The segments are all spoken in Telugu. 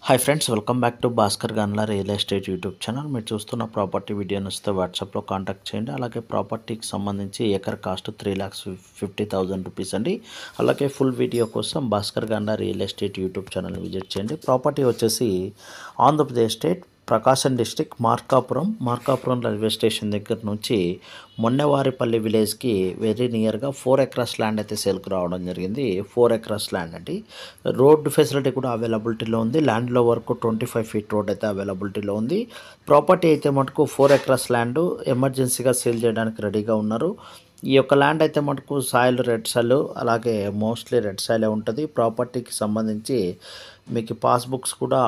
Hi friends, welcome back to Bhaskar Ganla real estate YouTube channel. మీరు చూస్తున్న ప్రాపర్టీ వీడియో వస్తే వాట్సాప్లో కాంటాక్ట్ చేయండి. అలాగే ప్రాపర్టీకి సంబంధించి ఎకర్ కాస్ట్ 3,50,000 రూపీస్ అండి. అలాగే ఫుల్ వీడియో కోసం Bhaskar Ganla real estate YouTube channel visit చేయండి. ప్రాపర్టీ వచ్చేసి ఆంధ్రప్రదేశ్ స్టేట్ ప్రకాశం డిస్టిక్ మార్కాపురం రైల్వే స్టేషన్ దగ్గర నుంచి మొన్నెవారిపల్లి విలేజ్కి వెరీ నియర్గా 4 ఎకరాస్ ల్యాండ్ అయితే సేల్కి రావడం జరిగింది. 4 ఎకరాస్ ల్యాండ్ అండి. రోడ్డు ఫెసిలిటీ కూడా అవైలబిలిటీలో ఉంది. ల్యాండ్లో వరకు 25 ఫీట్ రోడ్ అయితే అవైలబిలిటీలో ఉంది. ప్రాపర్టీ అయితే మటుకు 4 ఎకరాస్ ల్యాండ్ ఎమర్జెన్సీగా సేల్ చేయడానికి రెడీగా ఉన్నారు. ఈ యొక్క ల్యాండ్ అయితే మటుకు సాయిల్ రెడ్ సాయిల్, అలాగే మోస్ట్లీ రెడ్ సాయిలే ఉంటుంది. ప్రాపర్టీకి సంబంధించి మీకు పాస్బుక్స్ కూడా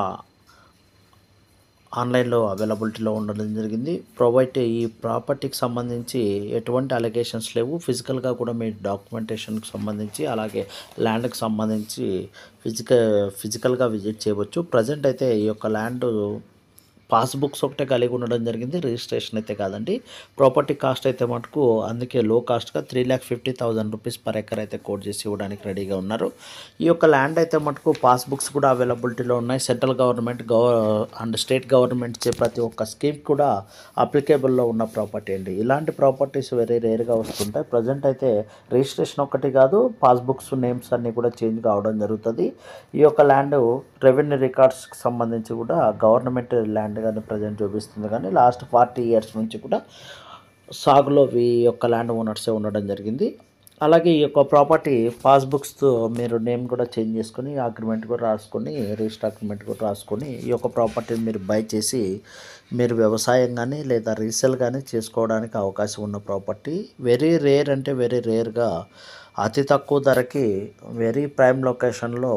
ఆన్లైన్లో అవైలబిలిటీలో ఉండడం జరిగింది. ఈ ప్రాపర్టీకి సంబంధించి ఎటువంటి అలిగేషన్స్ లేవు. ఫిజికల్గా కూడా మీ డాక్యుమెంటేషన్కి సంబంధించి అలాగే ల్యాండ్కి సంబంధించి ఫిజికల్గా విజిట్ చేయవచ్చు. ప్రజెంట్ అయితే ఈ యొక్క ల్యాండ్ పాస్బుక్స్ ఒకటే కలిగి ఉండడం జరిగింది, రిజిస్ట్రేషన్ అయితే కాదండి. ప్రాపర్టీ కాస్ట్ అయితే మటుకు అందుకే లో కాస్ట్గా 3,50,000 రూపీస్ పర్ ఎకర్ అయితే కోట్ చేసి ఇవ్వడానికి రెడీగా ఉన్నారు. ఈ యొక్క ల్యాండ్ అయితే మటుకు పాస్బుక్స్ కూడా అవైలబిలిటీలో ఉన్నాయి. Central government and state government ఇచ్చే ప్రతి ఒక్క స్కీమ్ కూడా అప్లికేబుల్లో ఉన్న ప్రాపర్టీ అండి. ఇలాంటి ప్రాపర్టీస్ వెరీ రేర్గా వస్తుంటాయి. ప్రజెంట్ అయితే రిజిస్ట్రేషన్ ఒకటి కాదు, పాస్బుక్స్ నేమ్స్ అన్నీ కూడా చేంజ్ కావడం జరుగుతుంది. ఈ యొక్క ల్యాండ్ రెవెన్యూ రికార్డ్స్కి సంబంధించి కూడా గవర్నమెంట్ ల్యాండ్ కానీ ప్రజెంట్ చూపిస్తుంది, కానీ లాస్ట్ 40 ఇయర్స్ నుంచి కూడా సాగులో ఈ యొక్క ల్యాండ్ ఓనర్సే ఉండడం జరిగింది. అలాగే ఈ యొక్క ప్రాపర్టీ పాస్బుక్స్తో మీరు నేమ్ కూడా చేంజ్ చేసుకొని అగ్రిమెంట్ కూడా రాసుకొని రిజిస్టర్ అగ్రిమెంట్ కూడా రాసుకొని ఈ యొక్క ప్రాపర్టీని మీరు బై చేసి మీరు వ్యవసాయం కానీ లేదా రీసేల్ కానీ చేసుకోవడానికి అవకాశం ఉన్న ప్రాపర్టీ. వెరీ రేర్ అంటే వెరీ రేర్గా అతి తక్కువ ధరకి వెరీ ప్రైమ్ లొకేషన్లో